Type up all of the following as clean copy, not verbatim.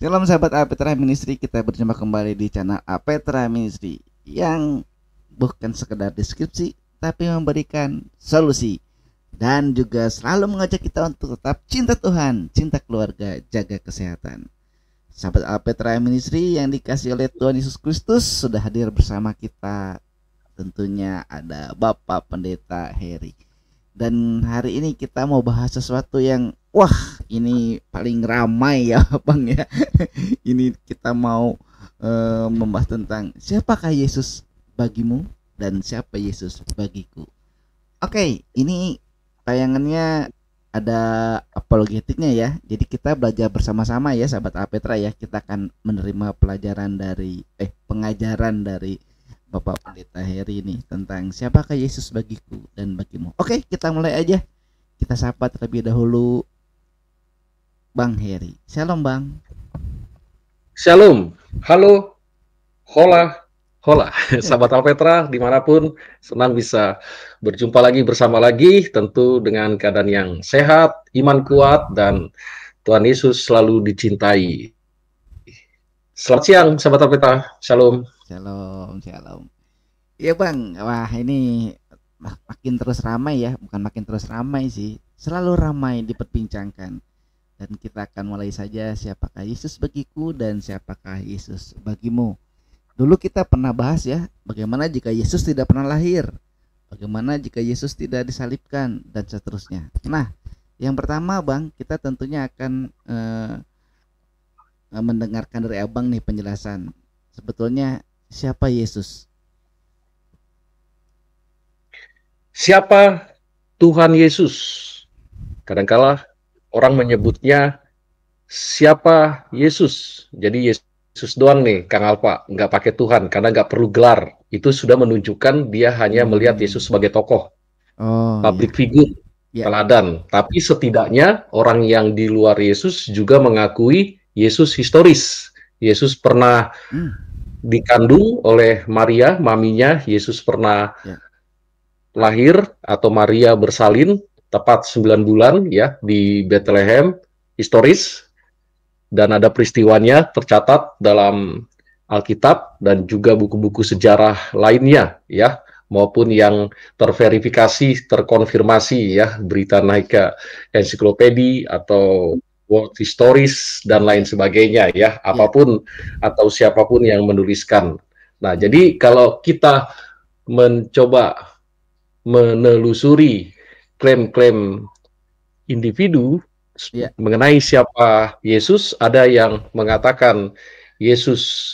Shalom sahabat Apetra Ministry, kita berjumpa kembali di channel Apetra Ministry yang bukan sekedar deskripsi tapi memberikan solusi dan juga selalu mengajak kita untuk tetap cinta Tuhan, cinta keluarga, jaga kesehatan. Sahabat Apetra Ministry yang dikasih oleh Tuhan Yesus Kristus sudah hadir bersama kita. Tentunya ada Bapak Pendeta Heri. Dan hari ini kita mau bahas sesuatu yang ini paling ramai ya Bang ya. Ini kita mau membahas tentang siapakah Yesus bagimu dan siapa Yesus bagiku. Oke, ini tayangannya ada apologetiknya ya. Jadi kita belajar bersama-sama ya sahabat Apetra ya. Kita akan menerima pelajaran dari pengajaran dari Bapak Pendeta Heri ini tentang siapakah Yesus bagiku dan bagimu. Oke, kita mulai aja. Kita sapa terlebih dahulu Bang Heri. Shalom Bang. Shalom. Halo. Hola. Hola. Sahabat Alpetra dimanapun, senang bisa berjumpa lagi bersama lagi. Tentu dengan keadaan yang sehat, iman kuat, dan Tuhan Yesus selalu dicintai. Selamat siang sahabat Alpetra. Shalom. Shalom. Iya Bang. Wah ini makin terus ramai ya. Bukan makin terus ramai sih. Selalu ramai diperbincangkan. Dan kita akan mulai saja siapakah Yesus bagiku dan siapakah Yesus bagimu. Dulu kita pernah bahas ya, bagaimana jika Yesus tidak pernah lahir, bagaimana jika Yesus tidak disalibkan, dan seterusnya. Nah, yang pertama Bang, kita tentunya akan mendengarkan dari Abang nih penjelasan. Sebetulnya siapa Yesus? Siapa Tuhan Yesus? Kadangkala orang menyebutnya siapa Yesus. Jadi Yesus doang nih, Kang Alpa, nggak pakai Tuhan karena nggak perlu gelar. Itu sudah menunjukkan dia hanya melihat Yesus sebagai tokoh, public figure, teladan. Tapi setidaknya orang yang di luar Yesus juga mengakui Yesus historis. Yesus pernah dikandung oleh Maria, maminya. Yesus pernah lahir atau Maria bersalin tepat 9 bulan ya di Bethlehem, historis, dan ada peristiwanya tercatat dalam Alkitab dan juga buku-buku sejarah lainnya ya, maupun yang terverifikasi, terkonfirmasi ya, berita naik ke ensiklopedia atau World Histories dan lain sebagainya ya, apapun atau siapapun yang menuliskan. Nah, jadi kalau kita mencoba menelusuri klaim-klaim individu mengenai siapa Yesus, ada yang mengatakan Yesus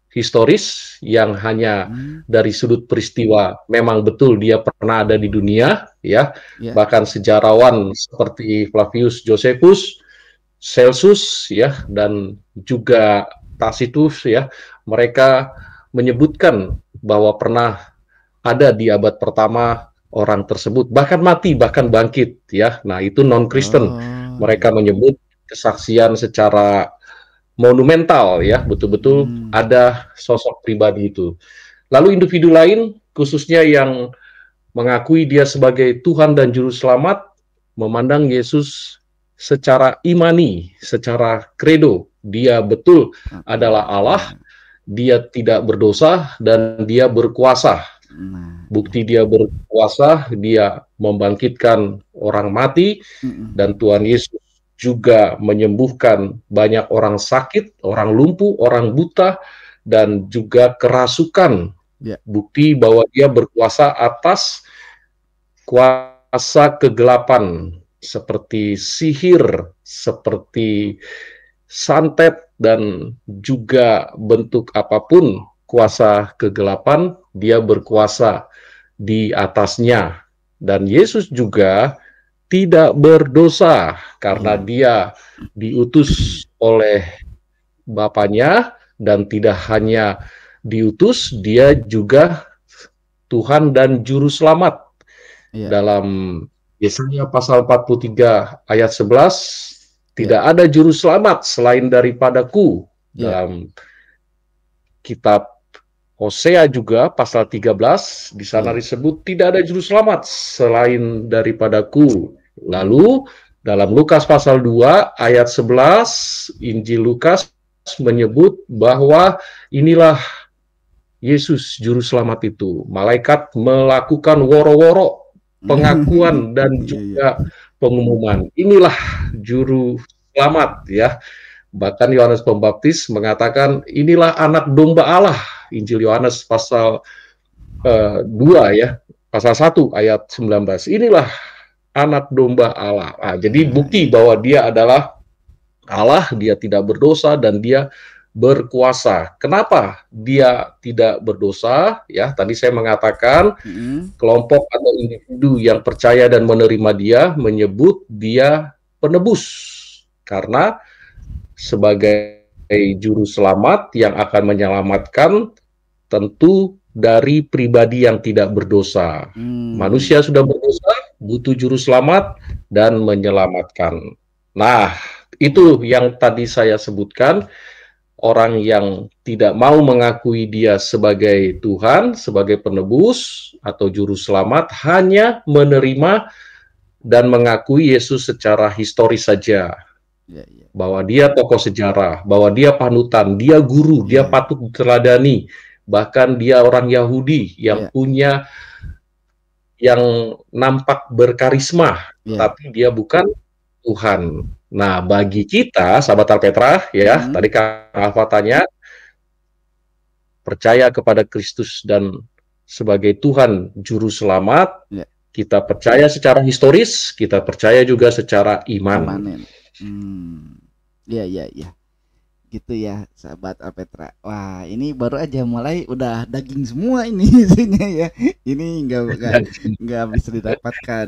historis yang hanya dari sudut peristiwa memang betul dia pernah ada di dunia ya, bahkan sejarawan seperti Flavius Josephus, Celsus ya, dan juga Tacitus ya, mereka menyebutkan bahwa pernah ada di abad pertama orang tersebut, bahkan mati, bahkan bangkit ya. Nah, itu non-Kristen. Mereka menyebut kesaksian secara monumental ya, betul-betul ada sosok pribadi itu. Lalu individu lain, khususnya yang mengakui dia sebagai Tuhan dan Juru Selamat, memandang Yesus secara imani, secara kredo. Dia betul adalah Allah, dia tidak berdosa, dan dia berkuasa. Bukti dia berkuasa, dia membangkitkan orang mati, dan Tuhan Yesus juga menyembuhkan banyak orang sakit, orang lumpuh, orang buta, dan juga kerasukan. Bukti bahwa dia berkuasa atas kuasa kegelapan, seperti sihir, seperti santet, dan juga bentuk apapun kuasa kegelapan, dia berkuasa di atasnya. Dan Yesus juga tidak berdosa karena dia diutus oleh Bapaknya, dan tidak hanya diutus, dia juga Tuhan dan Juru Selamat. Dalam Yesaya pasal 43 ayat 11, tidak ada Juru Selamat selain daripadaku. Dalam kitab Hosea juga pasal 13 di sana disebut tidak ada juru selamat selain daripadaku. Lalu dalam Lukas pasal 2 ayat 11, Injil Lukas menyebut bahwa inilah Yesus juru selamat itu. Malaikat melakukan woro-woro pengakuan dan juga pengumuman. Inilah juru selamat ya. Bahkan Yohanes Pembaptis mengatakan inilah anak domba Allah. Injil Yohanes pasal 2 ya, pasal 1 ayat 19. Inilah anak domba Allah. Nah, jadi bukti bahwa dia adalah Allah, dia tidak berdosa dan dia berkuasa. Kenapa dia tidak berdosa? Ya, tadi saya mengatakan kelompok atau individu yang percaya dan menerima dia menyebut dia penebus karena sebagai juru selamat yang akan menyelamatkan tentu dari pribadi yang tidak berdosa. Manusia sudah berdosa, butuh juru selamat dan menyelamatkan. Nah, itu yang tadi saya sebutkan. Orang yang tidak mau mengakui dia sebagai Tuhan, sebagai penebus atau juru selamat, hanya menerima dan mengakui Yesus secara historis saja. Bahwa dia tokoh sejarah, bahwa dia panutan, dia guru, dia patut diteladani. Bahkan dia orang Yahudi yang punya, yang nampak berkarisma, tapi dia bukan Tuhan. Nah, bagi kita, sahabat Alpetra, ya, tadi Kang Alfa tanya, percaya kepada Kristus dan sebagai Tuhan Juru Selamat, kita percaya secara historis, kita percaya juga secara iman. Iya. Gitu ya, sahabat Alpetra. Wah, ini baru aja mulai udah daging semua ini isinya ya. Ini nggak bisa didapatkan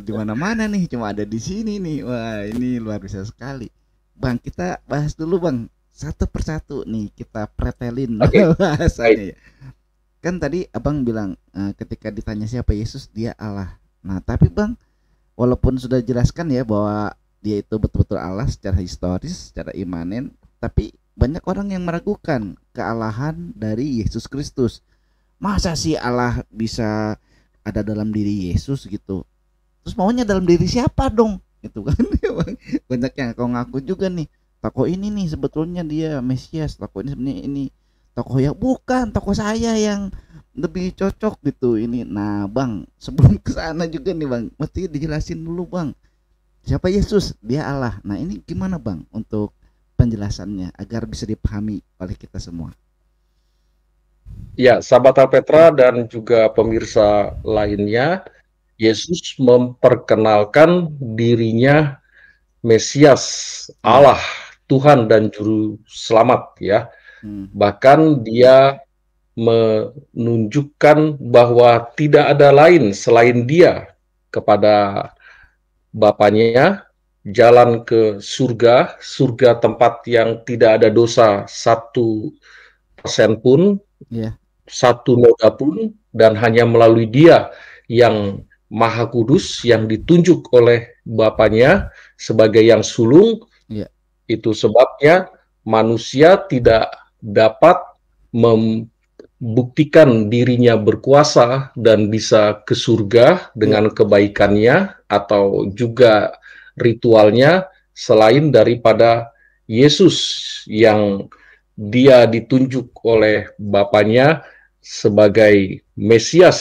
di mana-mana nih, cuma ada di sini nih. Wah, ini luar biasa sekali. Bang, kita bahas dulu Bang, satu persatu nih kita pretelin bahasanya. Kan tadi Abang bilang ketika ditanya siapa Yesus, dia Allah. Nah, tapi Bang, walaupun sudah jelaskan ya bahwa dia itu betul-betul Allah secara historis, secara imanen, tapi banyak orang yang meragukan kealahan dari Yesus Kristus. Masa sih Allah bisa ada dalam diri Yesus gitu? Terus maunya dalam diri siapa dong? Gitu kan. Banyak yang ngaku juga nih, tokoh ini nih sebetulnya dia Mesias, tokoh ini sebenarnya ini tokoh yang bukan, tokoh saya yang lebih cocok gitu ini. Nah Bang, sebelum kesana juga nih Bang, mesti dijelasin dulu Bang, siapa Yesus? Dia Allah. Nah ini gimana Bang untuk penjelasannya agar bisa dipahami oleh kita semua? Ya, sahabat Alpetra dan juga pemirsa lainnya, Yesus memperkenalkan dirinya Mesias, Allah, Tuhan dan Juru Selamat ya. Bahkan dia menunjukkan bahwa tidak ada lain selain dia kepada Bapaknya, jalan ke surga, surga tempat yang tidak ada dosa 1% pun, 1 noda pun, dan hanya melalui dia yang Maha Kudus yang ditunjuk oleh Bapaknya sebagai yang sulung. Itu sebabnya manusia tidak dapat membuktikan dirinya berkuasa dan bisa ke surga dengan kebaikannya atau juga ritualnya selain daripada Yesus yang dia ditunjuk oleh Bapaknya sebagai Mesias,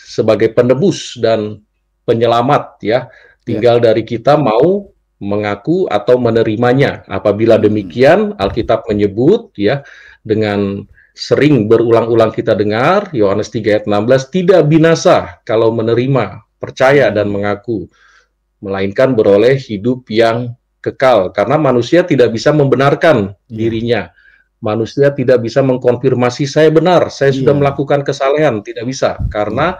sebagai penebus dan penyelamat ya. Tinggal dari kita mau mengaku atau menerimanya. Apabila demikian, Alkitab menyebut ya, dengan sering berulang-ulang kita dengar Yohanes 3 ayat 16, tidak binasa kalau menerima, percaya dan mengaku, melainkan beroleh hidup yang kekal. Karena manusia tidak bisa membenarkan dirinya. Manusia tidak bisa mengkonfirmasi saya benar, saya sudah melakukan kesalahan, tidak bisa. Karena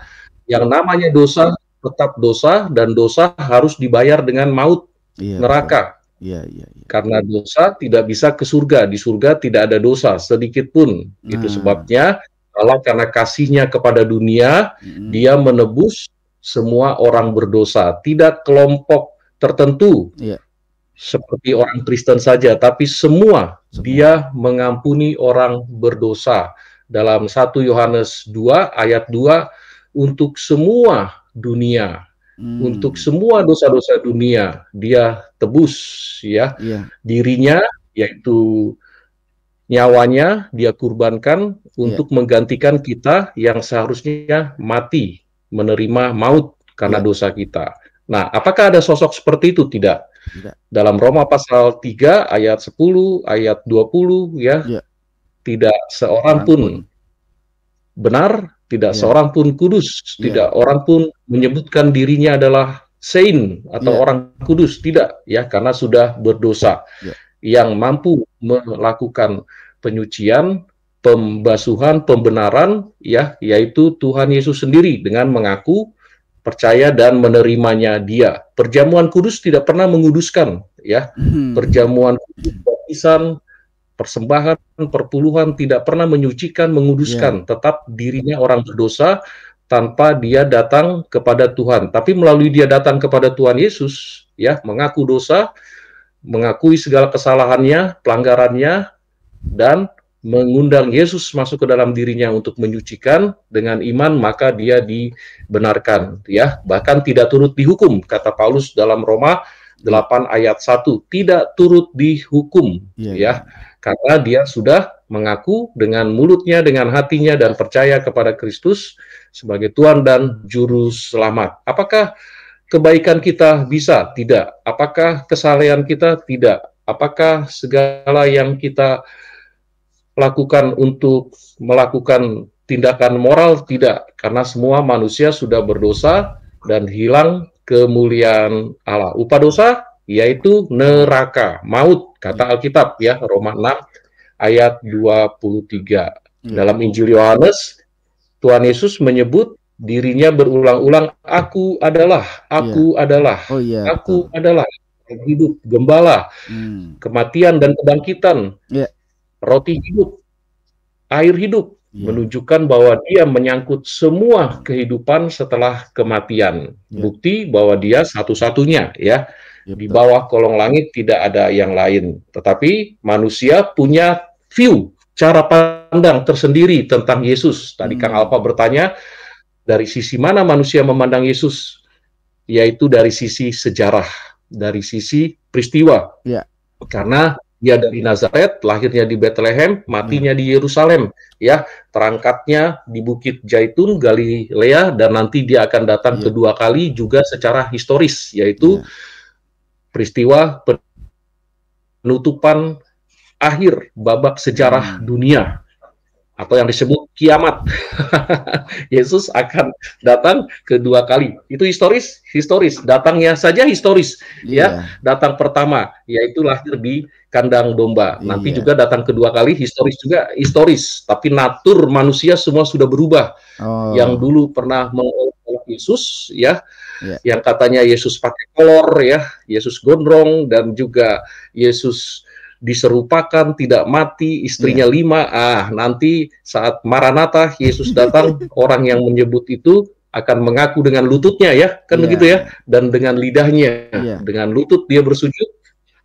yang namanya dosa tetap dosa dan dosa harus dibayar dengan maut, neraka. Karena dosa tidak bisa ke surga, di surga tidak ada dosa sedikit pun. Itu sebabnya Allah karena kasihnya kepada dunia, dia menebus semua orang berdosa, tidak kelompok tertentu seperti orang Kristen saja, tapi semua. Dia mengampuni orang berdosa. Dalam 1 Yohanes 2 ayat 2, untuk semua dunia, untuk semua dosa-dosa dunia dia tebus ya dirinya yaitu nyawanya dia kurbankan untuk menggantikan kita yang seharusnya mati, menerima maut karena dosa kita. Nah, apakah ada sosok seperti itu? Tidak. Dalam Roma pasal 3 ayat 10, ayat 20 ya. Tidak seorang pun benar, tidak seorang pun kudus, tidak orang pun menyebutkan dirinya adalah saint atau orang kudus, tidak ya, karena sudah berdosa. Yang mampu melakukan penyucian, pembasuhan, pembenaran ya, yaitu Tuhan Yesus sendiri dengan mengaku percaya dan menerimanya dia. Perjamuan kudus tidak pernah menguduskan ya. Perjamuan kudus, baptisan, persembahan, perpuluhan tidak pernah menyucikan, menguduskan, tetap dirinya orang berdosa tanpa dia datang kepada Tuhan. Tapi melalui dia datang kepada Tuhan Yesus, ya, mengaku dosa, mengakui segala kesalahannya, pelanggarannya, dan mengundang Yesus masuk ke dalam dirinya untuk menyucikan dengan iman, maka dia dibenarkan, ya. Bahkan tidak turut dihukum, kata Paulus dalam Roma 8 ayat 1, tidak turut dihukum, ya. Karena dia sudah mengaku dengan mulutnya, dengan hatinya, dan percaya kepada Kristus sebagai Tuhan dan Juru Selamat. Apakah kebaikan kita bisa? Tidak. Apakah kesalehan kita? Tidak. Apakah segala yang kita lakukan untuk melakukan tindakan moral? Tidak. Karena semua manusia sudah berdosa dan hilang kemuliaan Allah. Upah dosa yaitu neraka, maut, kata Alkitab ya, Roma 6 ayat 23. Dalam Injil Yohanes, Tuhan Yesus menyebut dirinya berulang-ulang, aku adalah, aku adalah, aku adalah hidup, gembala, kematian dan kebangkitan, roti hidup, air hidup, menunjukkan bahwa dia menyangkut semua kehidupan setelah kematian. Bukti bahwa dia satu-satunya ya. Di bawah kolong langit tidak ada yang lain. Tetapi manusia punya view, cara pandang tersendiri tentang Yesus. Tadi Kang Alpa bertanya, dari sisi mana manusia memandang Yesus? Yaitu dari sisi sejarah, dari sisi peristiwa. Karena dia dari Nazaret, lahirnya di Bethlehem, matinya di Yerusalem, ya, terangkatnya di Bukit Zaitun, Galilea, dan nanti dia akan datang kedua kali juga secara historis, yaitu peristiwa penutupan akhir babak sejarah dunia atau yang disebut kiamat. Yesus akan datang kedua kali. Itu historis, datangnya saja historis, ya. Datang pertama yaitu lahir di kandang domba. Nanti juga datang kedua kali historis, tapi natur manusia semua sudah berubah. Yang dulu pernah mengolok Yesus, ya. Yang katanya Yesus pakai kolor, ya, Yesus gondrong, dan juga Yesus diserupakan tidak mati, istrinya 5. Nanti saat Maranatha Yesus datang, orang yang menyebut itu akan mengaku dengan lututnya, ya, kan begitu ya, dan dengan lidahnya, dengan lutut dia bersujud,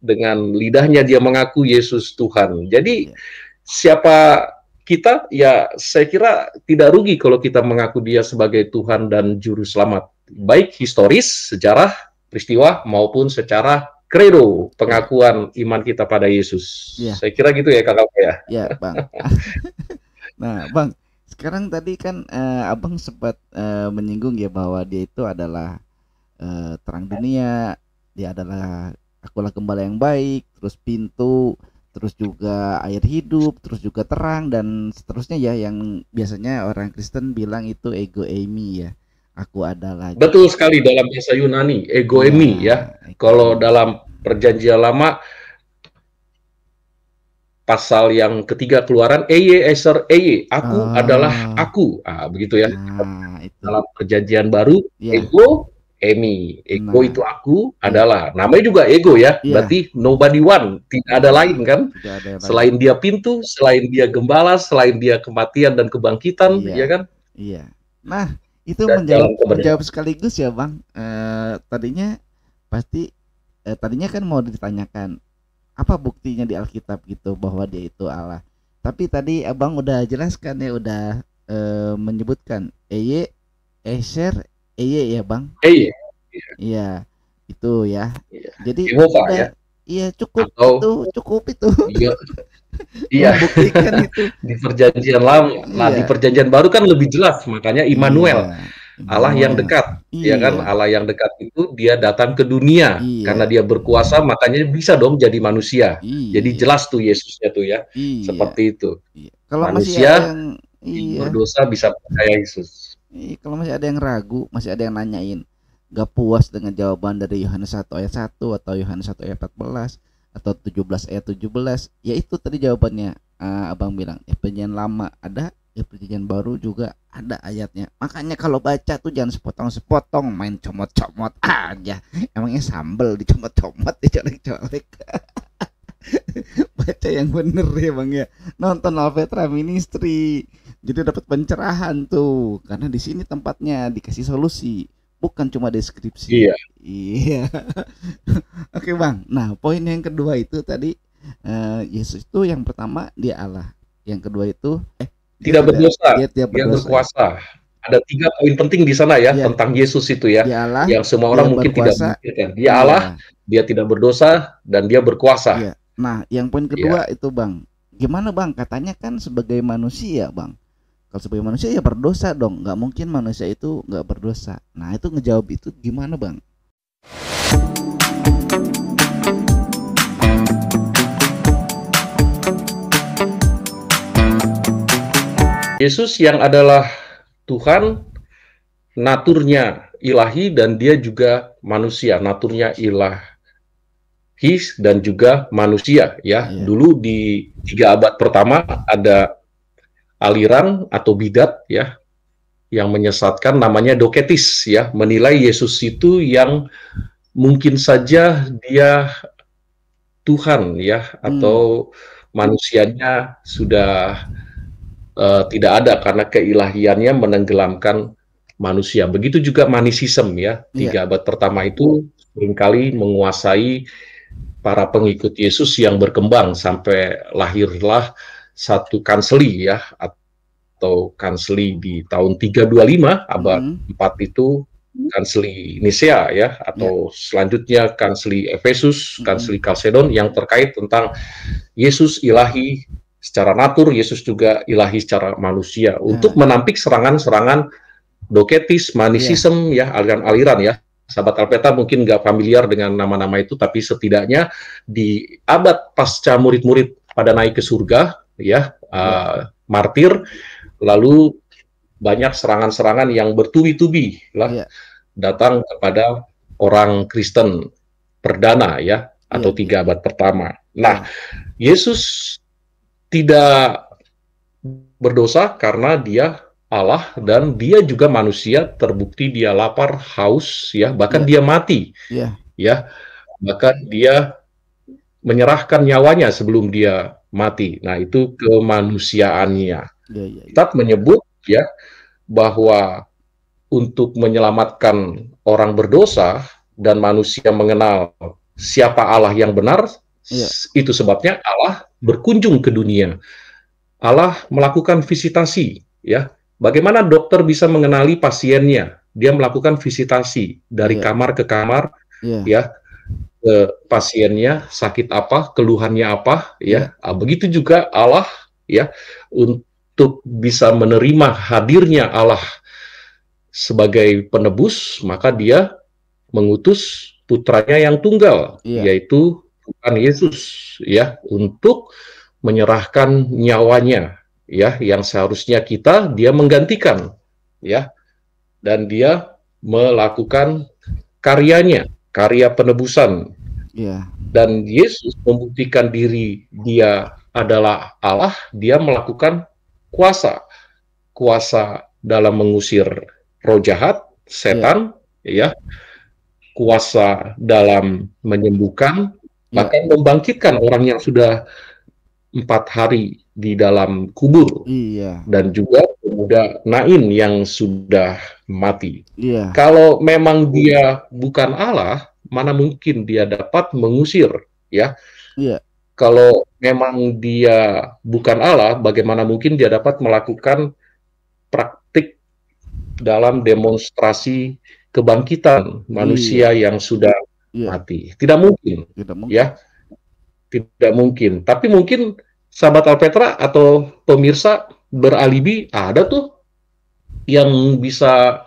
dengan lidahnya dia mengaku Yesus Tuhan. Jadi siapa kita? Ya, saya kira tidak rugi kalau kita mengaku dia sebagai Tuhan dan Juru Selamat, baik historis, sejarah, peristiwa, maupun secara kredo, pengakuan iman kita pada Yesus. Saya kira gitu ya Kakak ya. Ya, Bang. Nah, Bang, sekarang tadi kan Abang sempat menyinggung ya bahwa dia itu adalah terang dunia, dia adalah akulah gembala yang baik, terus pintu, terus juga air hidup, terus juga terang, dan seterusnya ya, yang biasanya orang Kristen bilang itu ego eimi ya. Aku adalah. Betul sekali, dalam bahasa Yunani, ego eimi ya. Kalau dalam Perjanjian Lama pasal yang ketiga Keluaran, eye eser eye, aku adalah aku. Begitu ya. Itu. Dalam Perjanjian Baru, ego eimi, ego itu aku adalah. Namanya juga ego ya. Berarti nobody one, tidak ada lain kan. Selain dia pintu, selain dia gembala, selain dia kematian dan kebangkitan, ya kan? Iya. Nah, itu menjawab sekaligus ya Bang. Tadinya kan mau ditanyakan apa buktinya di Alkitab gitu bahwa dia itu Allah. Tapi tadi Abang udah jelaskan ya, udah menyebutkan eye, eser, eye ya Bang. Eye. Iya, itu ya. Jadi Yehova, ya. Iya, cukup atau itu. iya, iya. Membuktikan itu. Di perjanjian lama. Nah, di Iya, perjanjian baru kan lebih jelas, makanya iya, Immanuel, Allah yang Immanuel. dekat, ya kan? Iya, Allah yang dekat itu dia datang ke dunia karena iya, dia berkuasa, makanya bisa dong jadi manusia. Jadi iya, jelas tuh Yesusnya tuh ya, iya, seperti itu. iya. Kalau masih ada Manusia yang yang iya, berdosa bisa percaya Yesus. kalau masih ada yang ragu, masih ada yang nanyain, gak puas dengan jawaban dari Yohanes 1 ayat 1 atau Yohanes 1 ayat 14 atau 17 ayat 17, ya itu tadi jawabannya. Abang bilang, perjanjian lama ada, perjanjian baru juga ada ayatnya. Makanya kalau baca tuh jangan sepotong-sepotong, main comot-comot aja. Emangnya sambel dicomot-comot, dicolek-colek. Baca yang bener ya bang ya, nonton Alvetra Ministry, jadi dapat pencerahan tuh, karena di sini tempatnya dikasih solusi, bukan cuma deskripsi. Iya. Iya. Oke bang, nah poin yang kedua itu tadi, Yesus itu yang pertama dia Allah, yang kedua itu Tidak berdosa, dia tidak dia berdosa ya. berkuasa. Ada 3 poin penting di sana ya Iya, tentang Yesus itu ya, dia Allah, yang semua dia orang mungkin tidak berkuasa. memikirkan. Dia Allah, Iya, dia tidak berdosa, dan dia berkuasa. iya. Nah yang poin Ya, kedua itu bang, gimana bang, katanya kan sebagai manusia bang, kalau sebagai manusia ya berdosa dong, nggak mungkin manusia itu nggak berdosa. Nah itu ngejawab itu gimana bang? Yesus yang adalah Tuhan, naturnya ilahi dan dia juga manusia, naturnya ilahi dan juga manusia ya. Iya. Dulu di 3 abad pertama ada aliran atau bidat ya yang menyesatkan, namanya Doketis ya, menilai Yesus itu yang mungkin saja dia Tuhan ya, atau manusianya sudah tidak ada karena keilahiannya menenggelamkan manusia. Begitu juga manisisme ya, Iya. 3 abad pertama itu seringkali menguasai para pengikut Yesus yang berkembang sampai lahirlah satu kanseli ya, atau kanseli di tahun 325 abad 4 itu kanseli Nisea ya, Iya. atau selanjutnya kanseli Efesus, kanseli Kalsedon yang terkait tentang Yesus ilahi secara natur, Yesus juga ilahi secara manusia, untuk menampik serangan-serangan Doketis, manisisme ya, aliran-aliran ya. Sahabat Alpeta mungkin nggak familiar dengan nama-nama itu, tapi setidaknya di abad pasca murid-murid pada naik ke surga ya, martir, lalu banyak serangan-serangan yang bertubi-tubi lah datang kepada orang Kristen perdana ya, atau 3 abad pertama. Nah, Yesus tidak berdosa karena dia Allah dan dia juga manusia, terbukti dia lapar, haus ya, bahkan dia mati. Ya, bahkan dia menyerahkan nyawanya sebelum dia mati. Nah, itu kemanusiaannya. Kita menyebut ya bahwa untuk menyelamatkan orang berdosa dan manusia mengenal siapa Allah yang benar, itu sebabnya Allah berkunjung ke dunia. Allah melakukan visitasi ya. Bagaimana dokter bisa mengenali pasiennya? Dia melakukan visitasi dari kamar ke kamar ya, ke pasiennya sakit apa, keluhannya apa ya. Begitu juga Allah ya, untuk bisa menerima hadirnya Allah sebagai penebus, maka dia mengutus putranya yang tunggal, yaitu Tuhan Yesus ya, untuk menyerahkan nyawanya ya, yang seharusnya kita, dia menggantikan ya, dan dia melakukan karyanya, karya penebusan. Dan Yesus membuktikan diri dia adalah Allah, dia melakukan kuasa dalam mengusir roh jahat, setan ya, kuasa dalam menyembuhkan, bahkan membangkitkan orang yang sudah 4 hari di dalam kubur, dan juga pemuda Nain yang sudah mati. Kalau memang dia bukan Allah, mana mungkin dia dapat mengusir ya? Kalau memang dia bukan Allah, bagaimana mungkin dia dapat melakukan praktik dalam demonstrasi kebangkitan manusia yang sudah mati? Tidak mungkin. Ya. Tidak mungkin. Tapi mungkin sahabat Alpetra atau pemirsa beralibi, ada tuh yang bisa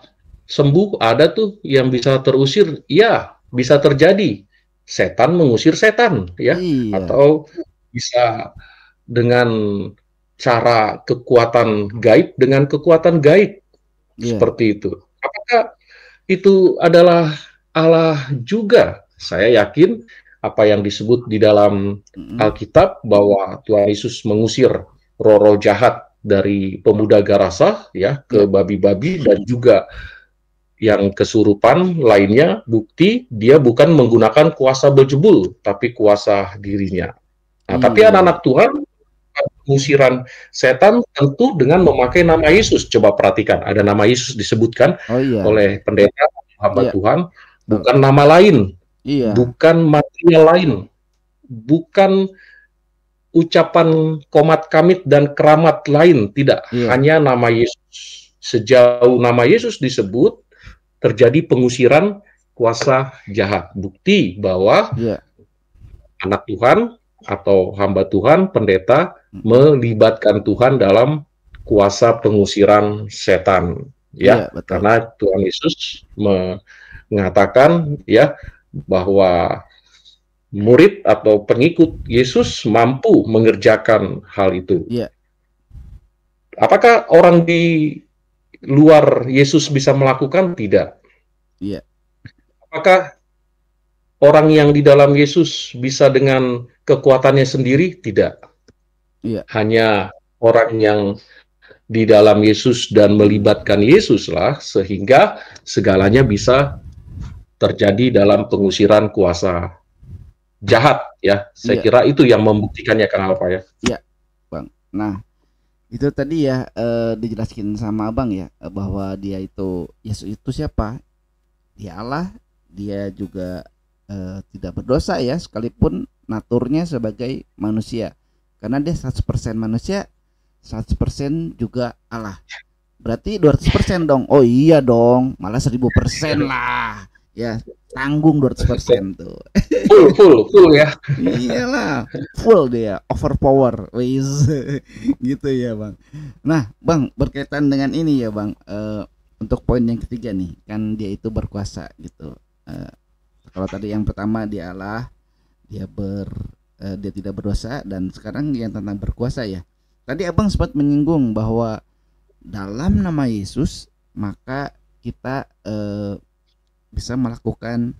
sembuh, ada tuh yang bisa terusir. Ya, bisa terjadi. Setan mengusir setan, ya. Iya. Atau bisa dengan cara kekuatan gaib dengan kekuatan gaib. Seperti itu. Apakah itu adalah Allah juga? Saya yakin apa yang disebut di dalam Alkitab bahwa Tuhan Yesus mengusir roh-roh jahat dari pemuda Garasa ya ke babi-babi dan juga yang kesurupan lainnya, bukti dia bukan menggunakan kuasa Beelzebul tapi kuasa dirinya. Nah, tapi anak-anak Tuhan pengusiran setan tentu dengan memakai nama Yesus. Coba perhatikan, ada nama Yesus disebutkan oleh pendeta hamba Tuhan, bukan nama lain, bukan material lain, bukan ucapan komat kamit dan keramat lain, tidak, hanya nama Yesus. Sejauh nama Yesus disebut, terjadi pengusiran kuasa jahat. Bukti bahwa anak Tuhan atau hamba Tuhan, pendeta, melibatkan Tuhan dalam kuasa pengusiran setan, ya, karena Tuhan Yesus mengatakan ya bahwa murid atau pengikut Yesus mampu mengerjakan hal itu. Apakah orang di luar Yesus bisa melakukan? Tidak. Apakah orang yang di dalam Yesus bisa dengan kekuatannya sendiri? Tidak. Hanya orang yang di dalam Yesus dan melibatkan Yesuslah sehingga segalanya bisa terjadi dalam pengusiran kuasa jahat, ya. Saya kira itu yang membuktikannya, Kang Alfa, ya. Iya, Bang. Nah, itu tadi ya dijelaskan sama Abang ya, bahwa dia itu, Yesus itu siapa? Dia Allah, dia juga tidak berdosa ya, sekalipun naturnya sebagai manusia. Karena dia 100% manusia, 100% juga Allah. Berarti 200% dong. Oh iya dong, malah 1000% lah. Ya, tanggung 200% tuh. Full ya. Iyalah, full dia, overpower. Wis. Gitu ya, Bang. Nah, Bang, berkaitan dengan ini ya, Bang. Untuk poin yang ketiga nih, kan dia itu berkuasa gitu. Kalau tadi yang pertama dia Allah, dia tidak berdosa, dan sekarang yang tentang berkuasa ya. Tadi Abang sempat menyinggung bahwa dalam nama Yesus maka kita bisa melakukan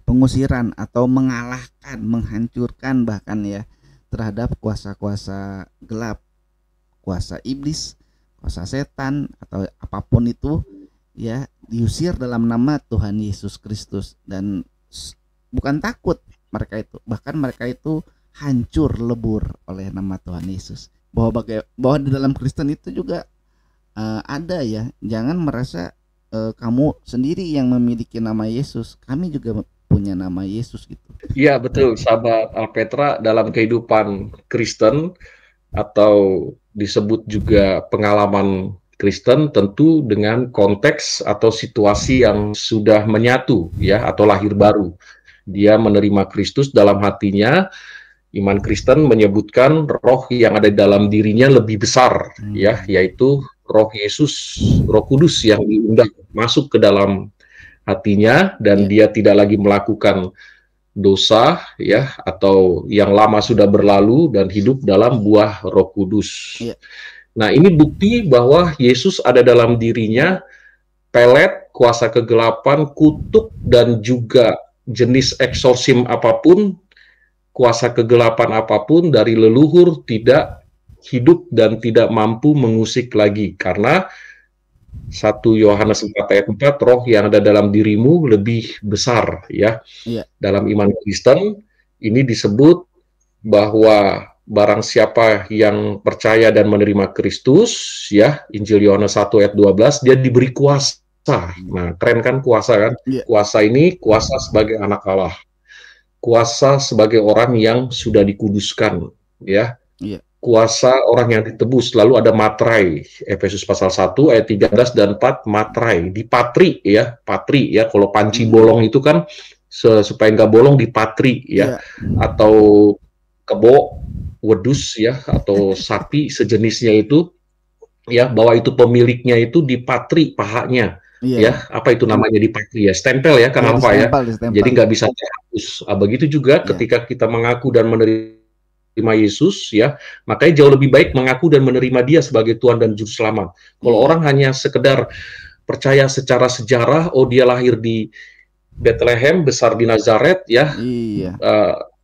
pengusiran atau mengalahkan, menghancurkan bahkan ya terhadap kuasa-kuasa gelap, kuasa iblis, kuasa setan atau apapun itu ya, diusir dalam nama Tuhan Yesus Kristus. Dan bukan takut mereka itu, bahkan mereka itu hancur lebur oleh nama Tuhan Yesus. Bahwa di dalam Kristen itu juga ada ya, jangan merasa kamu sendiri yang memiliki nama Yesus, kami juga punya nama Yesus gitu. Iya betul, sahabat Alpetra, dalam kehidupan Kristen atau disebut juga pengalaman Kristen tentu dengan konteks atau situasi yang sudah menyatu ya, atau lahir baru. Dia menerima Kristus dalam hatinya. Iman Kristen menyebutkan roh yang ada dalam dirinya lebih besar ya, yaitu roh Yesus, Roh Kudus yang diundang masuk ke dalam hatinya, dan dia tidak lagi melakukan dosa ya, atau yang lama sudah berlalu, dan hidup dalam buah Roh Kudus. Nah, ini bukti bahwa Yesus ada dalam dirinya. Pelet, kuasa kegelapan, kutuk, dan juga jenis eksorsim apapun, kuasa kegelapan apapun dari leluhur tidak hidup dan tidak mampu mengusik lagi, karena 1 Yohanes 4 ayat 4, roh yang ada dalam dirimu lebih besar ya. Dalam iman Kristen ini disebut bahwa barang siapa yang percaya dan menerima Kristus ya, Injil Yohanes 1 ayat 12, dia diberi kuasa. Nah, keren kan kuasa kan? Kuasa ini kuasa sebagai anak Allah, kuasa sebagai orang yang sudah dikuduskan ya. Kuasa orang yang ditebus. Lalu ada matrai, Efesus pasal 1 ayat 13 dan 4, matrai, dipatri ya, patri ya. Kalau panci bolong itu kan supaya nggak bolong dipatri ya, atau kebo, wedus ya, atau sapi sejenisnya itu, ya, bahwa itu pemiliknya itu dipatri pahanya, ya, apa itu namanya dipatri ya, stempel ya, Ya, kenapa ya, distempel. jadi nggak bisa terhapus. Begitu juga Ya. ketika kita mengaku dan menerima Yesus, ya, makanya jauh lebih baik mengaku dan menerima Dia sebagai Tuhan dan Juru Selamat. Kalau orang hanya sekedar percaya secara sejarah, oh dia lahir di Bethlehem, besar di Nazaret, ya,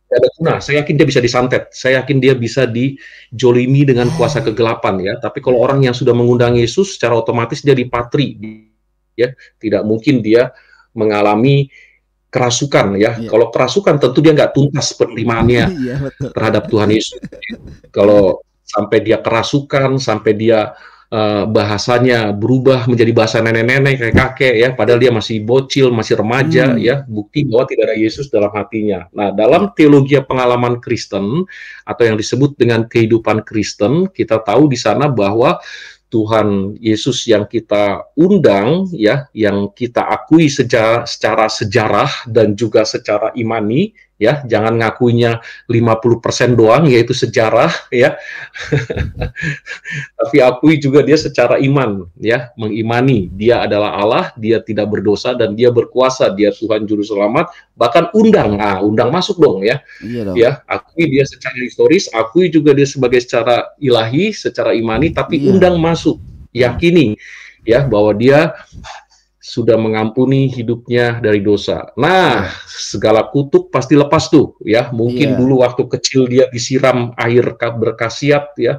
ada guna. Saya yakin dia bisa disantet. Saya yakin dia bisa dijolimi dengan kuasa kegelapan, ya. Tapi kalau orang yang sudah mengundang Yesus, secara otomatis dia dipatri, ya. Tidak mungkin dia mengalami kerasukan, ya. Kalau kerasukan tentu dia nggak tuntas penerimaannya terhadap Tuhan Yesus. Kalau sampai dia kerasukan, sampai dia bahasanya berubah menjadi bahasa nenek-nenek kayak kakek, ya, padahal dia masih bocil, masih remaja, ya, bukti bahwa tidak ada Yesus dalam hatinya. Nah, dalam teologi pengalaman Kristen atau yang disebut dengan kehidupan Kristen, kita tahu di sana bahwa Tuhan Yesus yang kita undang, ya, yang kita akui secara sejarah dan juga secara imani, ya, jangan ngakuinya 50% doang, yaitu sejarah, ya. Tapi akui juga dia secara iman, ya, mengimani dia adalah Allah, dia tidak berdosa dan dia berkuasa, dia Tuhan Juru Selamat, bahkan undang masuk dong, ya. Ya, akui dia secara historis, akui juga dia sebagai secara ilahi, secara imani, tapi undang masuk, yakini, ya, bahwa dia sudah mengampuni hidupnya dari dosa. Nah, segala kutuk pasti lepas tuh, ya. Mungkin dulu waktu kecil dia disiram air berkhasiat, ya,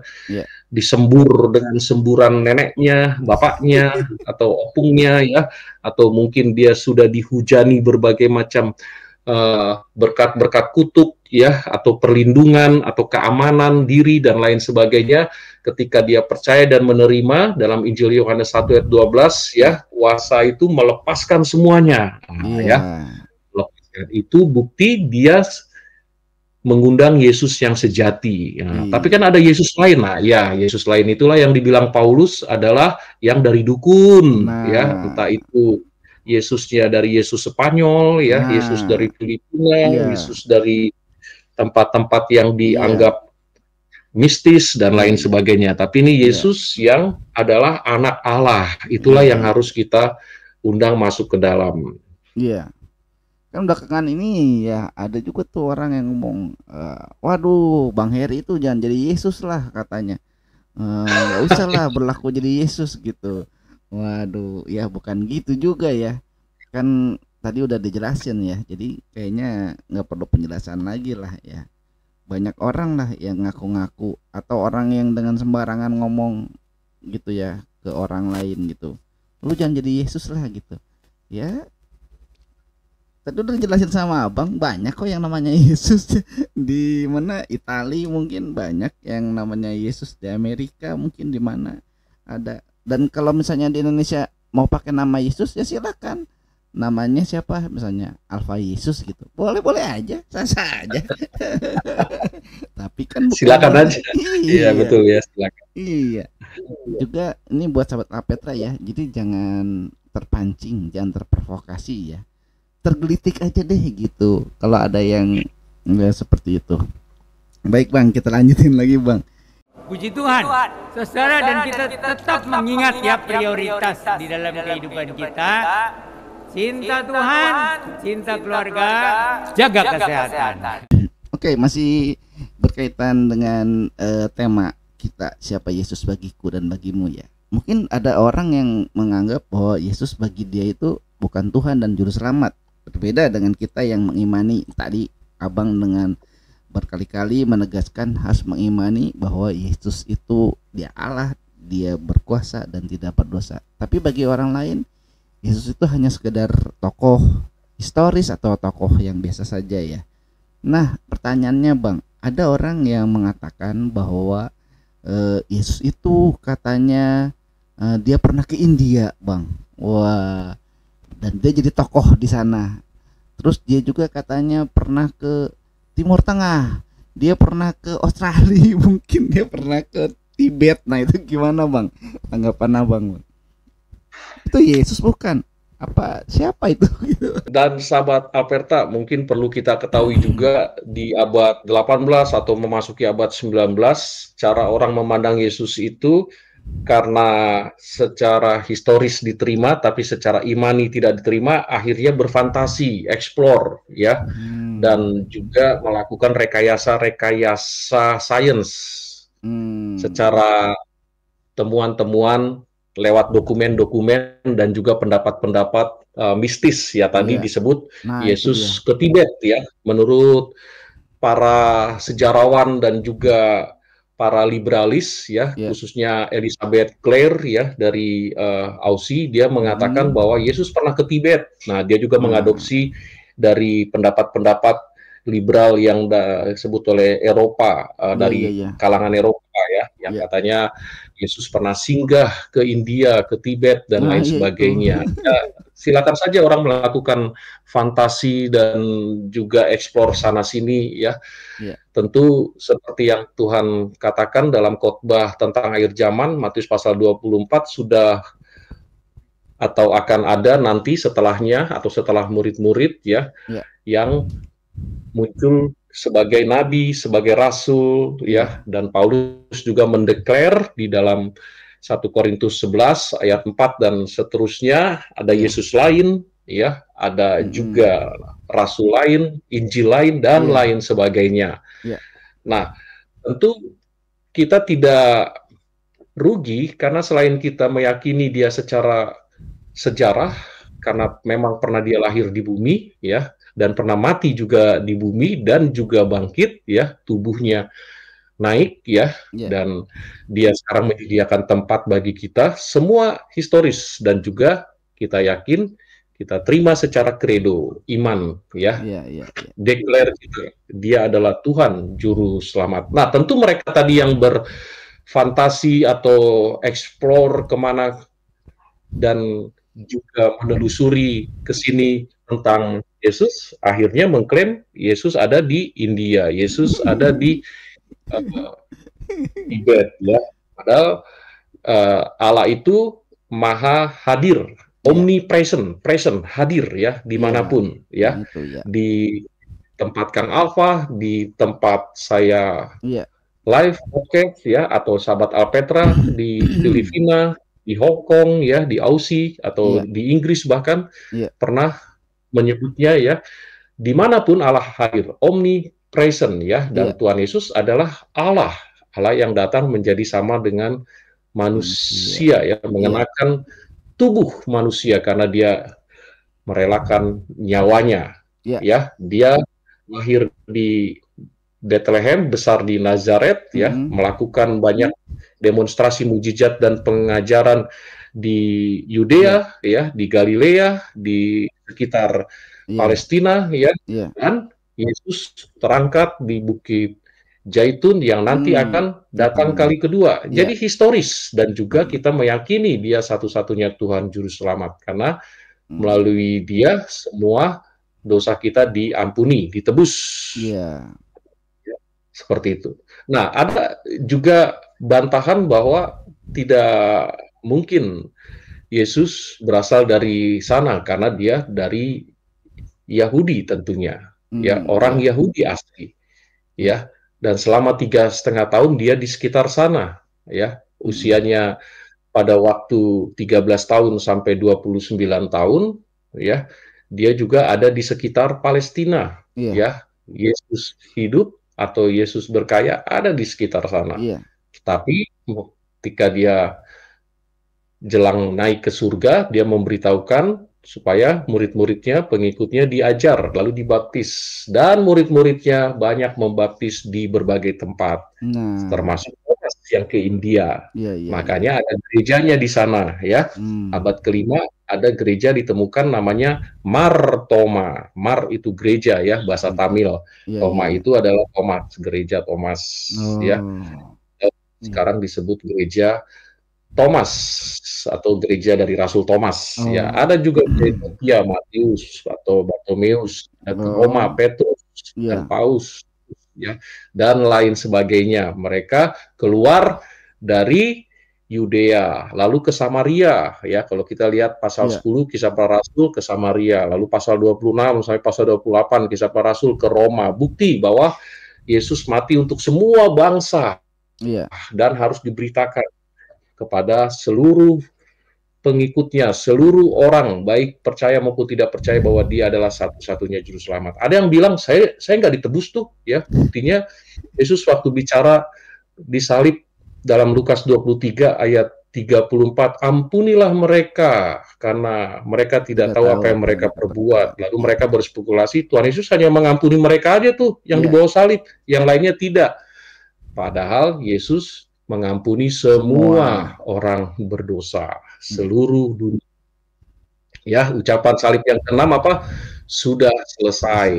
disembur dengan semburan neneknya, bapaknya, atau opungnya, ya, atau mungkin dia sudah dihujani berbagai macam berkat-berkat kutuk, ya, atau perlindungan, atau keamanan diri dan lain sebagainya. Ketika dia percaya dan menerima dalam Injil Yohanes 1 ayat 12, ya, kuasa itu melepaskan semuanya. Ya, melepaskan itu bukti dia mengundang Yesus yang sejati. Tapi kan ada Yesus lain. Nah, ya, Yesus lain itulah yang dibilang Paulus adalah yang dari dukun, ya, entah itu Yesusnya dari Yesus Spanyol, ya, Yesus dari Filipina, Yesus dari tempat-tempat yang dianggap mistis dan lain sebagainya. Tapi ini Yesus yang adalah anak Allah. Itulah yang harus kita undang masuk ke dalam. Iya. Kan belakangan ini ya ada juga tuh orang yang ngomong, waduh, Bang Heri itu jangan jadi Yesus lah katanya. Nggak usah lah berlaku jadi Yesus gitu. Waduh, ya bukan gitu juga ya. Kan tadi udah dijelasin ya. Jadi kayaknya nggak perlu penjelasan lagi lah ya. Banyak orang lah yang ngaku-ngaku atau orang yang dengan sembarangan ngomong gitu ya ke orang lain gitu. Lu jangan jadi Yesus lah gitu. Ya. Tadi udah dijelasin sama Abang, banyak kok yang namanya Yesus. Di mana Italia mungkin banyak yang namanya Yesus, di Amerika mungkin di mana ada. Dan kalau misalnya di Indonesia mau pakai nama Yesus ya silakan. Namanya siapa misalnya Alfa Yesus gitu. Boleh aja, sah aja. Tapi kan silakan aja. Iya, betul ya, silakan. Iya. Juga ini buat sahabat Apetra ya. Jadi jangan terpancing, jangan terprovokasi ya. Tergelitik aja deh gitu. Kalau ada yang enggak seperti itu. Baik Bang, kita lanjutin lagi Bang. Puji Tuhan, saudara, dan kita tetap mengingat ya prioritas di dalam kehidupan kita. Cinta Tuhan, cinta keluarga, jaga kesehatan. Oke, masih berkaitan dengan tema kita, siapa Yesus bagiku dan bagimu ya. Mungkin ada orang yang menganggap bahwa Yesus bagi dia itu bukan Tuhan dan Juru Selamat. Berbeda dengan kita yang mengimani. Tadi Abang dengan berkali-kali menegaskan harus mengimani bahwa Yesus itu dia Allah, dia berkuasa dan tidak berdosa. Tapi bagi orang lain Yesus itu hanya sekedar tokoh historis atau tokoh yang biasa saja ya. Nah, pertanyaannya Bang, ada orang yang mengatakan bahwa Yesus itu katanya dia pernah ke India, Bang. Wah, dan dia jadi tokoh di sana. Terus dia juga katanya pernah ke Timur Tengah, dia pernah ke Australia, mungkin dia pernah ke Tibet. Nah itu gimana Bang? Tanggapan Abang Bang? Itu Yesus bukan? Apa siapa itu gitu. Dan sahabat Aperta, mungkin perlu kita ketahui juga di abad 18 atau memasuki abad 19, cara orang memandang Yesus itu karena secara historis diterima tapi secara imani tidak diterima, akhirnya berfantasi, explore ya, dan juga melakukan rekayasa sains secara temuan-temuan lewat dokumen-dokumen dan juga pendapat-pendapat mistis ya, tadi disebut Yesus ke Tibet ya, menurut para sejarawan dan juga para liberalis ya, khususnya Elizabeth Clare ya dari Aussie, dia mengatakan bahwa Yesus pernah ke Tibet. Nah, dia juga mengadopsi dari pendapat-pendapat liberal yang disebut oleh Eropa, dari kalangan Eropa ya, yang katanya Yesus pernah singgah ke India, ke Tibet dan lain sebagainya. Ya, silakan saja orang melakukan fantasi dan juga eksplor sana sini ya. Tentu seperti yang Tuhan katakan dalam khotbah tentang akhir zaman, Matius pasal 24 sudah atau akan ada nanti setelahnya atau setelah murid-murid ya, yang muncul sebagai nabi, sebagai rasul ya, dan Paulus juga mendeklar di dalam 1 Korintus 11 ayat 4 dan seterusnya, ada Yesus lain ya, ada juga rasul lain, Injil lain dan lain sebagainya. Nah, tentu kita tidak rugi karena selain kita meyakini dia secara sejarah karena memang pernah dia lahir di bumi ya, dan pernah mati juga di bumi dan juga bangkit ya, tubuhnya naik ya, dan dia sekarang menyediakan tempat bagi kita, semua historis dan juga kita yakin, kita terima secara kredo iman ya, declare gitu, dia adalah Tuhan juru selamat. Nah, tentu mereka tadi yang berfantasi atau explore kemana dan juga menelusuri ke sini tentang Yesus, akhirnya mengklaim Yesus ada di India, Yesus ada di Tibet ya. Padahal Allah itu maha hadir, omnipresent, hadir ya dimanapun ya. Di tempat Kang Alfa, di tempat saya live podcast ya, atau sahabat Alpetra di Filipina, di Hong Kong ya, di Aussie atau di Inggris bahkan pernah menyebutnya ya, dimanapun Allah hadir, omnipresent ya, dan Tuhan Yesus adalah Allah yang datang menjadi sama dengan manusia ya, mengenakan tubuh manusia karena dia merelakan nyawanya ya, dia lahir di Bethlehem, besar di Nazaret ya, melakukan banyak demonstrasi mujizat dan pengajaran di Yudea ya, di Galilea, di sekitar Palestina ya, dan Yesus terangkat di Bukit Zaitun yang nanti akan datang kali kedua. Jadi historis, dan juga kita meyakini dia satu-satunya Tuhan juru selamat karena melalui dia semua dosa kita diampuni, ditebus. Seperti itu. Nah, ada juga bantahan bahwa tidak mungkin Yesus berasal dari sana karena dia dari Yahudi tentunya, ya, orang Yahudi asli, ya, dan selama 3,5 tahun dia di sekitar sana, ya, usianya pada waktu 13 tahun sampai 29 tahun, ya, dia juga ada di sekitar Palestina, ya, Yesus hidup atau Yesus berkaya ada di sekitar sana. Tapi ketika dia jelang naik ke surga, dia memberitahukan supaya murid-muridnya, pengikutnya diajar, lalu dibaptis. Dan murid-muridnya banyak membaptis di berbagai tempat, termasuk yang ke India. Makanya ada gerejanya di sana, ya. Abad ke-5 ada gereja ditemukan namanya Mar Thoma. Mar itu gereja ya, bahasa Tamil. Thoma itu adalah Thomas, gereja Thomas ya. Sekarang disebut gereja Thomas atau gereja dari Rasul Thomas ya. Ada juga gereja Matius atau Bartomeus, Roma, Petrus dan Paus ya, dan lain sebagainya. Mereka keluar dari Yudea, lalu ke Samaria, ya. Kalau kita lihat pasal 10 Kisah Para Rasul ke Samaria, lalu pasal 26 sampai pasal 28 Kisah Para Rasul ke Roma. Bukti bahwa Yesus mati untuk semua bangsa, dan harus diberitakan kepada seluruh pengikutnya, seluruh orang, baik percaya maupun tidak percaya, bahwa dia adalah satu-satunya juru selamat. Ada yang bilang, saya nggak ditebus tuh, ya. Buktinya Yesus waktu bicara disalib dalam Lukas 23 ayat 34, ampunilah mereka karena mereka tidak tahu apa yang mereka perbuat. Lalu mereka berspekulasi, Tuhan Yesus hanya mengampuni mereka aja tuh yang di bawah salib, yang lainnya tidak. Padahal Yesus mengampuni semua orang berdosa, seluruh dunia. Ya, ucapan salib yang keenam apa? Sudah selesai,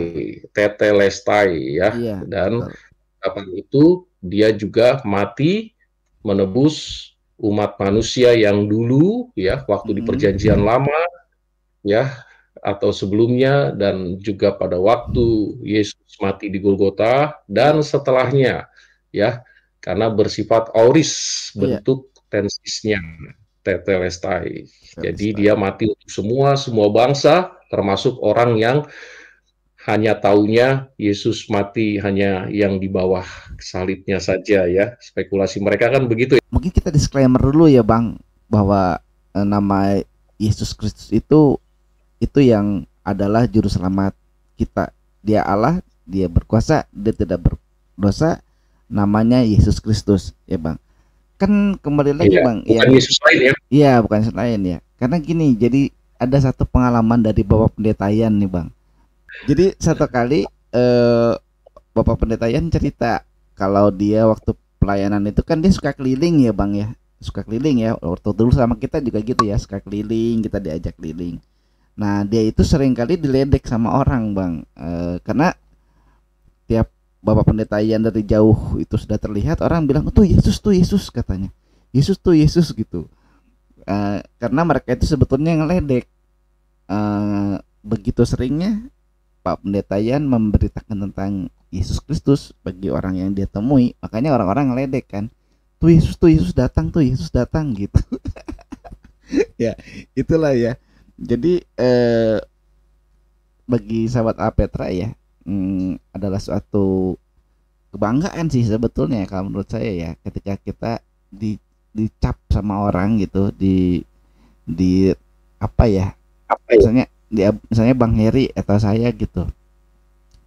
tetelestai, ya. Dan ucapan itu dia juga mati menebus umat manusia yang dulu, ya, waktu di Perjanjian Lama, ya, atau sebelumnya, dan juga pada waktu Yesus mati di Golgota dan setelahnya, ya, karena bersifat auris, bentuk tensisnya tetelestai. Jadi dia mati untuk semua bangsa, termasuk orang yang hanya taunya Yesus mati hanya yang di bawah salibnya saja, ya. Spekulasi mereka kan begitu. Mungkin kita disclaimer dulu ya, Bang, bahwa nama Yesus Kristus itu yang adalah juru selamat kita. Dia Allah, dia berkuasa, dia tidak berdosa, namanya Yesus Kristus, ya, Bang. Kan kembali lagi, Bang, bukan Yesus lain, ya. Iya, bukan Yesus lain, ya. Karena gini, jadi ada satu pengalaman dari Bapak Pendeta Yan nih, Bang. Jadi satu kali Bapak Pendeta Yan cerita kalau dia waktu pelayanan itu kan dia suka keliling, ya, Bang, ya. Suka keliling, ya. Waktu dulu sama kita juga gitu, ya, suka keliling, kita diajak keliling. Nah, dia itu sering kali diledek sama orang, Bang, karena tiap Bapak Pendeta Yan dari jauh itu sudah terlihat, orang bilang, tuh Yesus katanya. Yesus gitu. Karena mereka itu sebetulnya ngeledek. Begitu seringnya Pak Pendeta Yan memberitakan tentang Yesus Kristus bagi orang yang dia temui, makanya orang-orang ngeledek kan. Tuh Yesus datang gitu. Ya, itulah, ya. Jadi bagi sahabat Apetra, ya, adalah suatu kebanggaan sih sebetulnya kalau menurut saya, ya, ketika kita dicap sama orang gitu, di apa ya? Misalnya Bang Heri atau saya gitu,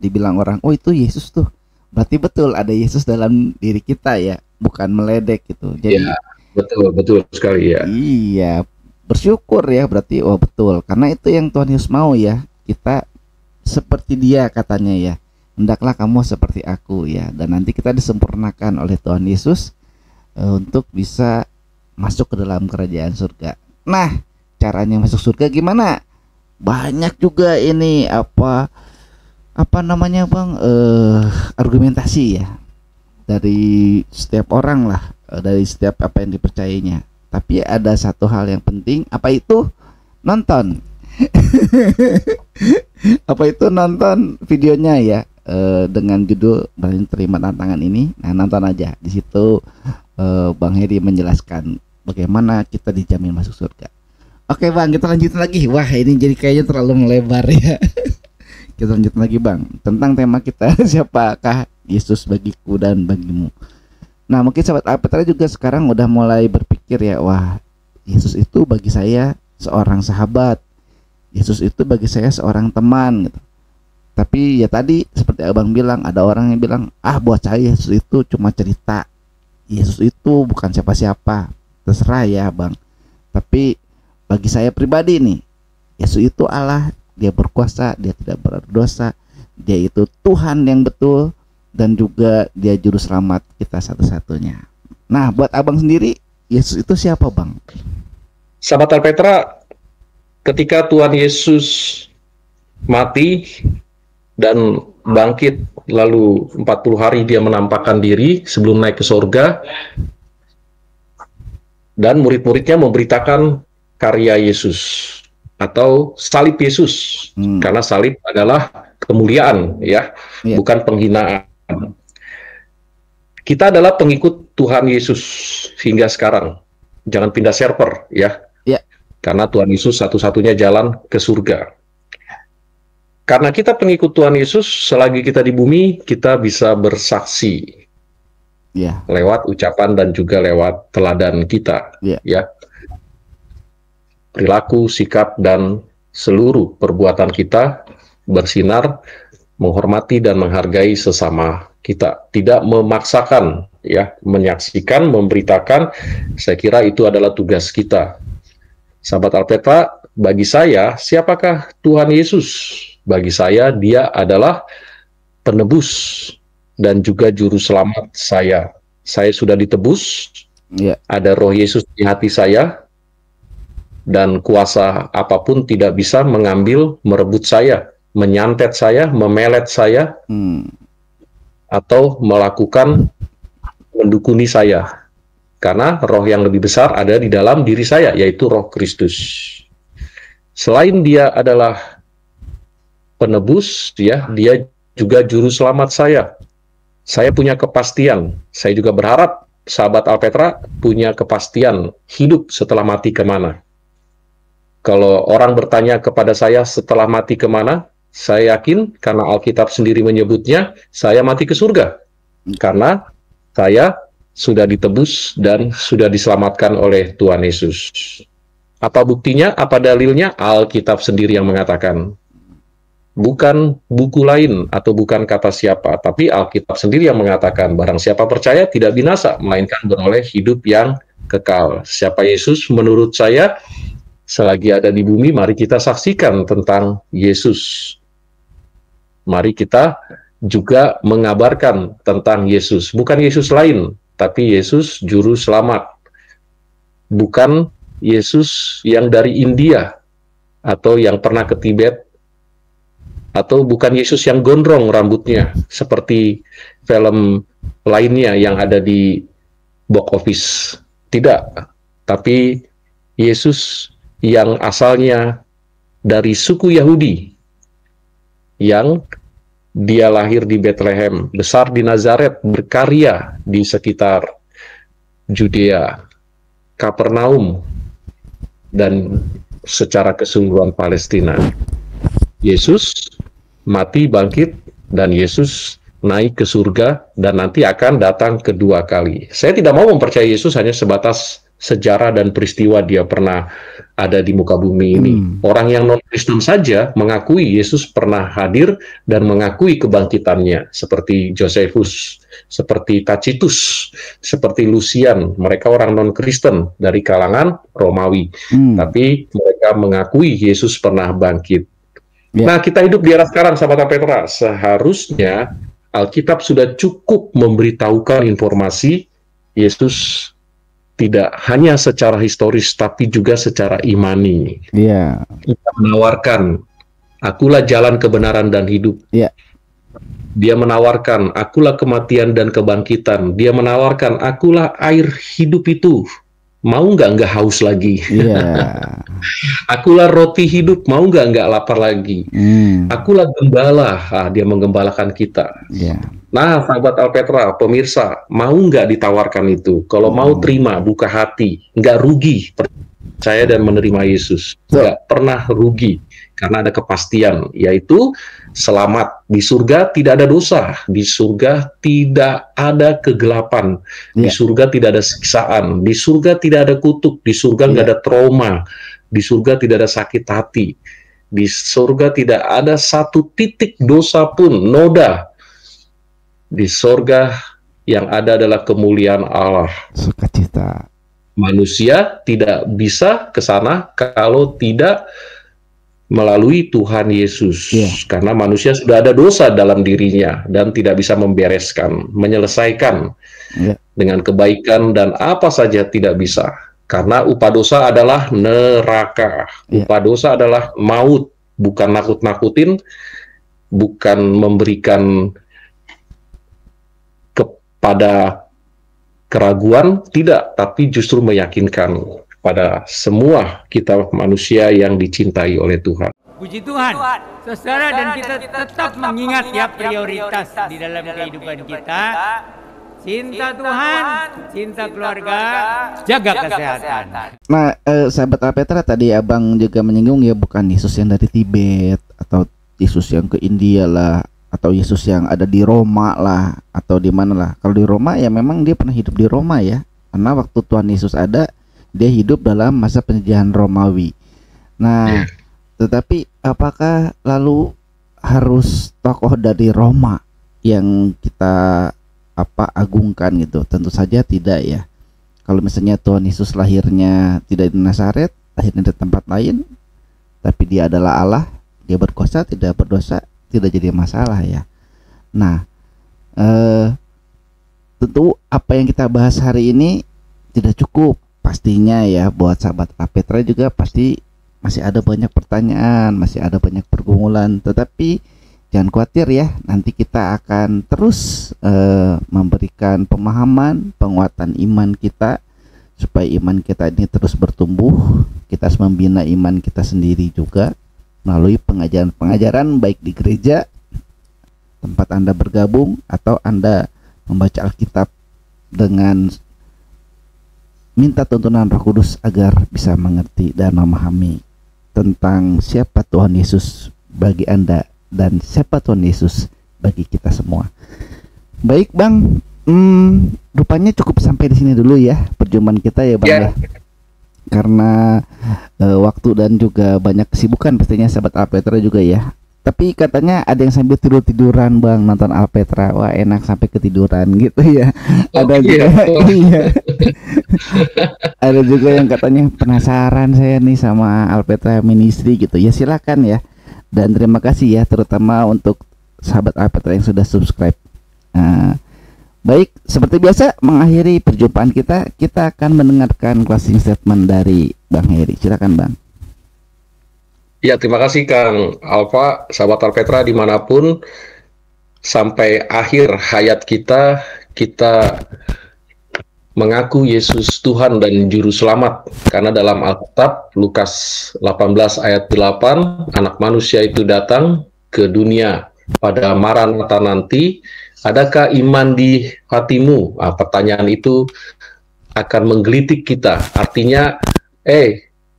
dibilang orang, oh itu Yesus tuh, berarti betul ada Yesus dalam diri kita, ya, bukan meledek gitu. Jadi ya, betul sekali, ya. Iya, bersyukur, ya, berarti oh betul, karena itu yang Tuhan Yesus mau, ya, kita seperti dia katanya, ya, hendaklah kamu seperti aku, ya, dan nanti kita disempurnakan oleh Tuhan Yesus untuk bisa masuk ke dalam kerajaan surga. Nah, caranya masuk surga gimana? Banyak juga ini apa namanya, Bang, argumentasi, ya, dari setiap orang lah, dari setiap apa yang dipercayainya. Tapi ada satu hal yang penting, apa itu? Nonton. Apa itu? Nonton videonya, ya, dengan judul Berani Terima Tantangan ini. Nah, nonton aja. Di situ Bang Heri menjelaskan bagaimana kita dijamin masuk surga. Oke, Bang, kita lanjutin lagi. Wah, ini jadi kayaknya terlalu melebar, ya. Kita lanjut lagi, Bang, tentang tema kita, siapakah Yesus bagiku dan bagimu. Nah, mungkin sahabat Apetra juga sekarang udah mulai berpikir, ya, wah, Yesus itu bagi saya seorang sahabat, Yesus itu bagi saya seorang teman gitu. Tapi ya tadi seperti Abang bilang, ada orang yang bilang, buat saya Yesus itu cuma cerita, Yesus itu bukan siapa-siapa. Terserah, ya, Bang. Tapi bagi saya pribadi nih, Yesus itu Allah, dia berkuasa, dia tidak berdosa, dia itu Tuhan yang betul, dan juga dia juru selamat kita satu-satunya. Nah, buat Abang sendiri, Yesus itu siapa, Bang? Sahabat Alpetra, ketika Tuhan Yesus mati dan bangkit, lalu 40 hari dia menampakkan diri sebelum naik ke surga, dan murid-muridnya memberitakan karya Yesus atau salib Yesus, karena salib adalah kemuliaan, ya, bukan penghinaan. Kita adalah pengikut Tuhan Yesus hingga sekarang. jangan pindah server ya. Ya. Karena Tuhan Yesus satu-satunya jalan ke surga. Karena kita pengikut Tuhan Yesus, selagi kita di bumi, kita bisa bersaksi lewat ucapan dan juga lewat teladan kita, ya. Perilaku, sikap, dan seluruh perbuatan kita bersinar, menghormati dan menghargai sesama kita, tidak memaksakan, ya, menyaksikan, memberitakan. Saya kira itu adalah tugas kita. Sahabat Alpetra, bagi saya, siapakah Tuhan Yesus? Bagi saya, dia adalah penebus dan juga juru selamat saya. Saya sudah ditebus, ada Roh Yesus di hati saya, dan kuasa apapun tidak bisa mengambil, merebut saya, menyantet saya, memelet saya, atau melakukan mendukuni saya. Karena roh yang lebih besar ada di dalam diri saya, yaitu Roh Kristus. Selain dia adalah penebus, ya, dia juga juru selamat saya. Saya punya kepastian. Saya juga berharap sahabat Alpetra punya kepastian hidup setelah mati kemana. Kalau orang bertanya kepada saya setelah mati kemana, saya yakin karena Alkitab sendiri menyebutnya, saya mati ke surga. Karena saya sudah ditebus dan sudah diselamatkan oleh Tuhan Yesus. Apa buktinya? Apa dalilnya? Alkitab sendiri yang mengatakan. Bukan buku lain atau bukan kata siapa, tapi Alkitab sendiri yang mengatakan, barang siapa percaya tidak binasa, melainkan beroleh hidup yang kekal. Siapa Yesus menurut saya, selagi ada di bumi, mari kita saksikan tentang Yesus. Mari kita juga mengabarkan tentang Yesus. Bukan Yesus lain, tapi Yesus Juru Selamat. Bukan Yesus yang dari India, atau yang pernah ke Tibet, atau bukan Yesus yang gondrong rambutnya, seperti film lainnya yang ada di box office. Tidak, tapi Yesus yang asalnya dari suku Yahudi, yang dia lahir di Bethlehem, besar di Nazaret, berkarya di sekitar Judea, Kapernaum, dan secara keseluruhan Palestina. Yesus mati, bangkit, dan Yesus naik ke surga, dan nanti akan datang kedua kali. Saya tidak mau mempercayai Yesus hanya sebatas sejarah dan peristiwa dia pernah ada di muka bumi ini. Orang yang non-Kristen saja mengakui Yesus pernah hadir dan mengakui kebangkitannya, seperti Josephus, seperti Tacitus, seperti Lucian. Mereka orang non-Kristen dari kalangan Romawi, tapi mereka mengakui Yesus pernah bangkit. Nah, kita hidup di era sekarang, sahabat Petra. Seharusnya Alkitab sudah cukup memberitahukan informasi Yesus tidak hanya secara historis, tapi juga secara imani. Kita menawarkan, akulah jalan kebenaran dan hidup. Dia menawarkan, akulah kematian dan kebangkitan. Dia menawarkan, akulah air hidup itu. Mau nggak haus lagi? Akulah roti hidup, mau nggak lapar lagi? Akulah gembala, dia menggembalakan kita. Nah, sahabat Alpetra, pemirsa, mau nggak ditawarkan itu? Kalau mau terima, buka hati, nggak rugi, percaya dan menerima Yesus. Nggak pernah rugi, karena ada kepastian, yaitu selamat. Di surga tidak ada dosa, di surga tidak ada kegelapan, di surga tidak ada siksaan, di surga tidak ada kutuk, di surga nggak ada trauma, di surga tidak ada sakit hati, di surga tidak ada satu titik dosa pun, noda. Di surga yang ada adalah kemuliaan Allah. Sukacita. Manusia tidak bisa ke sana kalau tidak melalui Tuhan Yesus, karena manusia sudah ada dosa dalam dirinya dan tidak bisa membereskan, menyelesaikan dengan kebaikan dan apa saja tidak bisa, karena upah dosa adalah neraka. Upah dosa adalah maut, bukan nakut-nakutin, bukan memberikan kepada keraguan, tidak, tapi justru meyakinkan pada semua kita manusia yang dicintai oleh Tuhan. Puji Tuhan, saudara, dan kita tetap mengingat ya prioritas di dalam kehidupan kita. cinta Tuhan, cinta keluarga, jaga kesehatan. Nah, sahabat Alpetra, tadi abang juga menyinggung ya, bukan Yesus yang dari Tibet atau Yesus yang ke India lah, atau Yesus yang ada di Roma lah, atau di mana lah. Kalau di Roma ya memang dia pernah hidup di Roma ya, karena waktu Tuhan Yesus ada, dia hidup dalam masa penjajahan Romawi. Nah, tetapi apakah lalu harus tokoh dari Roma yang kita agungkan gitu? Tentu saja tidak ya. Kalau misalnya Tuhan Yesus lahirnya tidak di Nazaret, lahirnya di tempat lain, tapi dia adalah Allah, dia berkuasa, tidak berdosa, tidak jadi masalah ya. Nah, tentu apa yang kita bahas hari ini tidak cukup pastinya ya. Buat sahabat Apetra juga pasti masih ada banyak pertanyaan, masih ada banyak pergumulan, tetapi jangan khawatir ya, nanti kita akan terus memberikan pemahaman, penguatan iman kita, supaya iman kita ini terus bertumbuh. Kita harus membina iman kita sendiri juga melalui pengajaran-pengajaran baik di gereja tempat Anda bergabung, atau Anda membaca Alkitab dengan minta tuntunan Roh Kudus agar bisa mengerti dan memahami tentang siapa Tuhan Yesus bagi Anda dan siapa Tuhan Yesus bagi kita semua. Baik Bang, rupanya cukup sampai di sini dulu ya perjumpaan kita ya Bang ya. Karena waktu dan juga banyak kesibukan pastinya sahabat Alpetra juga ya. Tapi katanya ada yang sambil tiduran Bang nonton Alpetra. Wah, enak sampai ketiduran gitu ya. Ada juga iya. Ada juga yang katanya penasaran saya nih sama Alpetra Ministry gitu. Ya silakan ya. Dan terima kasih ya, terutama untuk sahabat Alpetra yang sudah subscribe. Baik, seperti biasa mengakhiri perjumpaan kita akan mendengarkan closing statement dari Bang Heri. Silakan Bang. Ya, terima kasih Kang Alfa, sahabat Alpetra dimanapun. Sampai akhir hayat kita mengaku Yesus Tuhan dan Juru Selamat. Karena dalam Alkitab, Lukas 18 ayat 8, anak manusia itu datang ke dunia pada Maranatha nanti. Adakah iman di hatimu? Pertanyaan itu akan menggelitik kita. Artinya,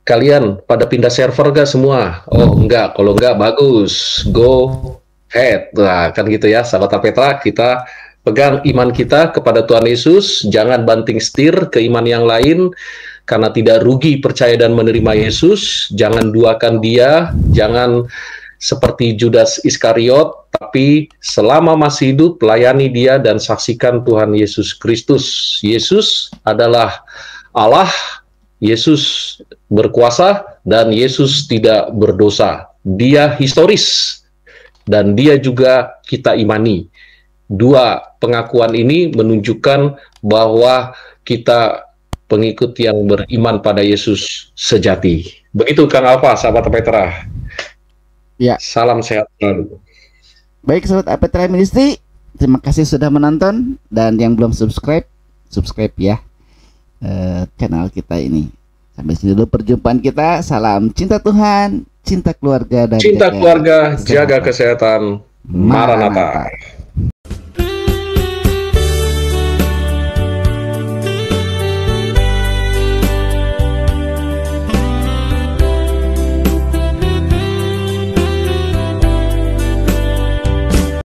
kalian pada pindah server gak semua? Oh enggak, kalau enggak bagus, go ahead. Nah, kan gitu ya, sahabat Petra, kita pegang iman kita kepada Tuhan Yesus, jangan banting setir ke iman yang lain, karena tidak rugi percaya dan menerima Yesus. Jangan duakan dia, jangan seperti Judas Iskariot, tapi selama masih hidup, layani dia dan saksikan Tuhan Yesus Kristus. Yesus adalah Allah, Yesus berkuasa, dan Yesus tidak berdosa. Dia historis, dan dia juga kita imani. Dua pengakuan ini menunjukkan bahwa kita pengikut yang beriman pada Yesus sejati. Begitu Kang Alfa, sahabat Petra. Ya. Salam sehat selalu. Baik sahabat Apetra Ministry, terima kasih sudah menonton, dan yang belum subscribe ya channel kita ini. Sampai sini dulu perjumpaan kita. Salam cinta Tuhan, cinta keluarga, dan cinta keluarga, jaga kesehatan. Maranatha.